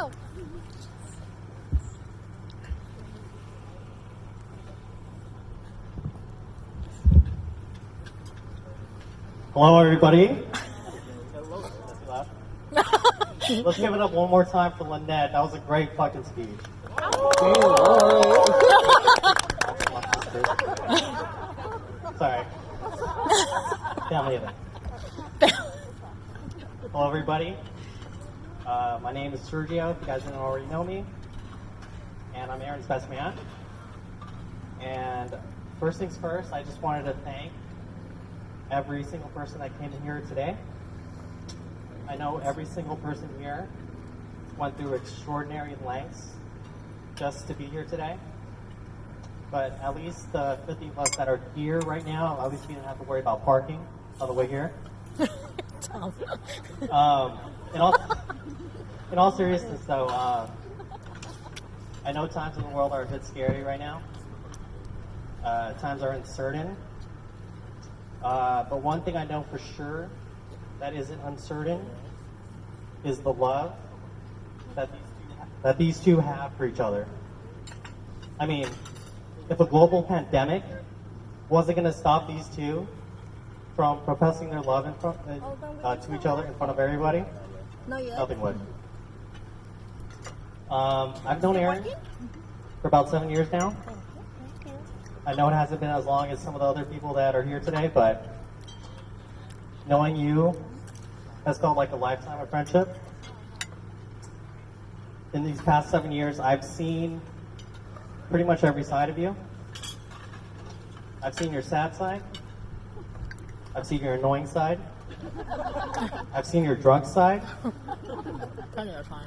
go. Hello, everybody. Let's give it up one more time for Lynette. That was a great fucking speech. Sorry. Family event. Hello, everybody. My name is Sergio, if you guys didn't already know me. And I'm Aaron's best man. And first things first, I just wanted to thank every single person that came in here today. I know every single person here went through extraordinary lengths just to be here today. But at least the 50 of us that are here right now, at least we didn't have to worry about parking on the way here. In all seriousness, though, I know times in the world are a bit scary right now. Times are uncertain. But one thing I know for sure that isn't uncertain is the love that these two have for each other. I mean, if a global pandemic wasn't going to stop these two from professing their love to each other in front of everybody, nothing would. I've known Aaron for about 7 years now. I know it hasn't been as long as some of the other people that are here today, but knowing you has felt like a lifetime of friendship. In these past 7 years, I've seen pretty much every side of you. I've seen your sad side. I've seen your annoying side. I've seen your drunk side.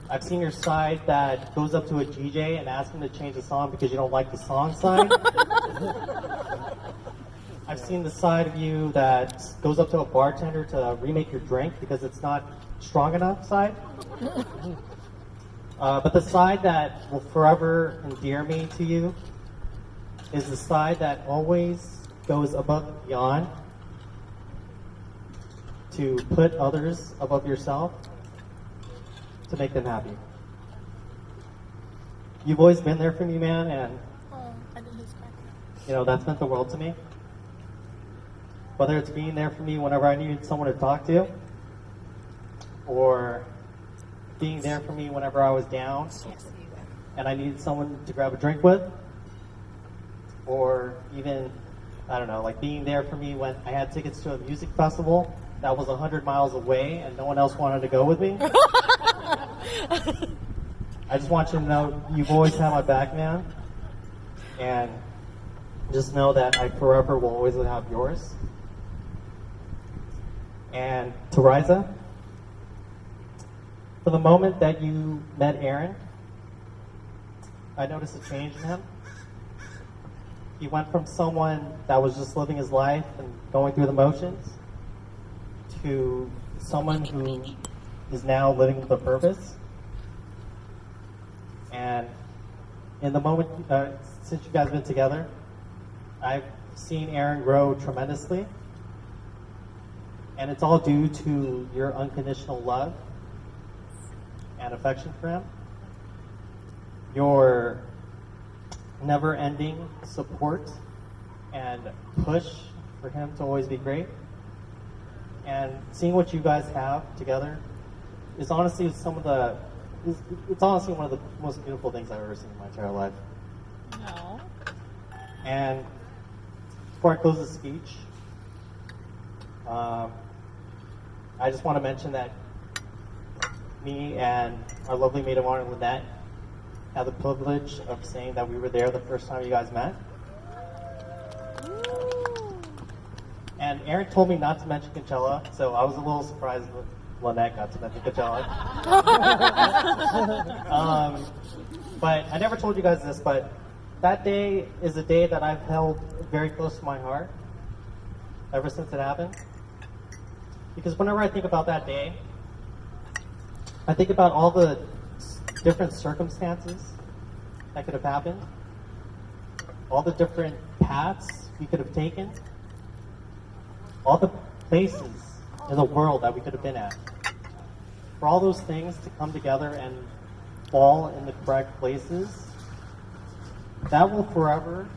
I've seen your side that goes up to a DJ and asks him to change the song because you don't like the song side. I've seen the side of you that goes up to a bartender to remake your drink because it's not strong enough side. But the side that will forever endear me to you is the side that always goes above and beyond to put others above yourself to make them happy. You've always been there for me, man, and that's meant the world to me. Whether it's being there for me whenever I needed someone to talk to, or being there for me whenever I was down and I needed someone to grab a drink with, or even, I don't know, like being there for me when I had tickets to a music festival that was 100 miles away and no one else wanted to go with me. I just want you to know you've always had my back, man, and just know that I forever will always have yours. And to Riza, from the moment that you met Aaron, I noticed a change in him. He went from someone that was just living his life and going through the motions to someone who is now living with a purpose. And in the moment, since you guys have been together, I've seen Aaron grow tremendously. And it's all due to your unconditional love and affection for him. Your never-ending support and push for him to always be great. And seeing what you guys have together is honestly it's honestly one of the most beautiful things I've ever seen in my entire life. No. And before I close the speech, I just want to mention that me and our lovely maid of honor, Lynette, had the privilege of saying that we were there the first time you guys met. And Aaron told me not to mention Coachella, so I was a little surprised when Lynette got to mention Coachella. But I never told you guys this, but that day is a day that I've held very close to my heart ever since it happened. Because whenever I think about that day, I think about all the different circumstances that could have happened, all the different paths we could have taken, all the places in the world that we could have been at. For all those things to come together and fall in the correct places, that will forever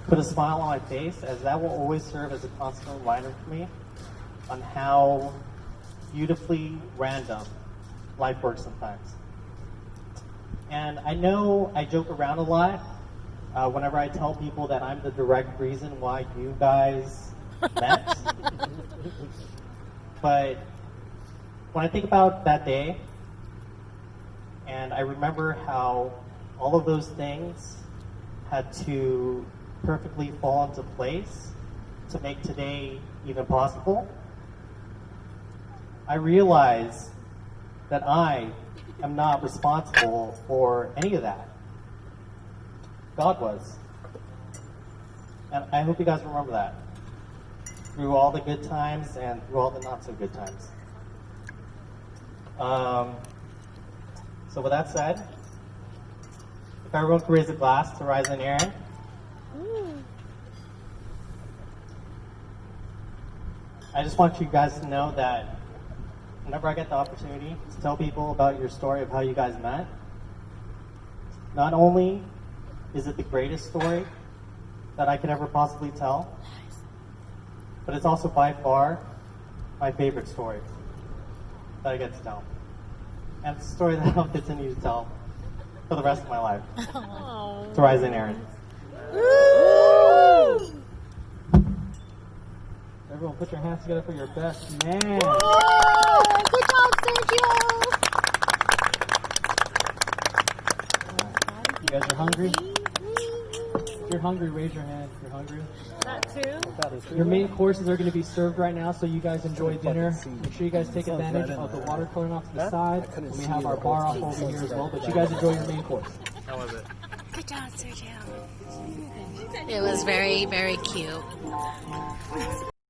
put a smile on my face, as that will always serve as a constant reminder for me on how beautifully random life works sometimes. And I know I joke around a lot whenever I tell people that I'm the direct reason why you guys met. But when I think about that day, and I remember how all of those things had to perfectly fall into place to make today even possible, I realize that I am not responsible for any of that. God was. And I hope you guys remember that through all the good times and through all the not so good times. So with that said, if everyone could raise a glass to Ryza and Aaron. I just want you guys to know that whenever I get the opportunity to tell people about your story of how you guys met, not only is it the greatest story that I could ever possibly tell, but it's also by far my favorite story that I get to tell. And it's a story that I'll continue to tell for the rest of my life. To Ryza and Aaron. Everyone put your hands together for your best man. Good job, Sergio. You guys are hungry? If you're hungry, raise your hand if you're hungry. That too? Your main courses are going to be served right now, so you guys enjoy dinner. Make sure you guys take advantage of the water cooling off to the side. And we have our bar off over here as well, but you guys enjoy your main course. How was it? Good job, Sergio. It was very, very cute.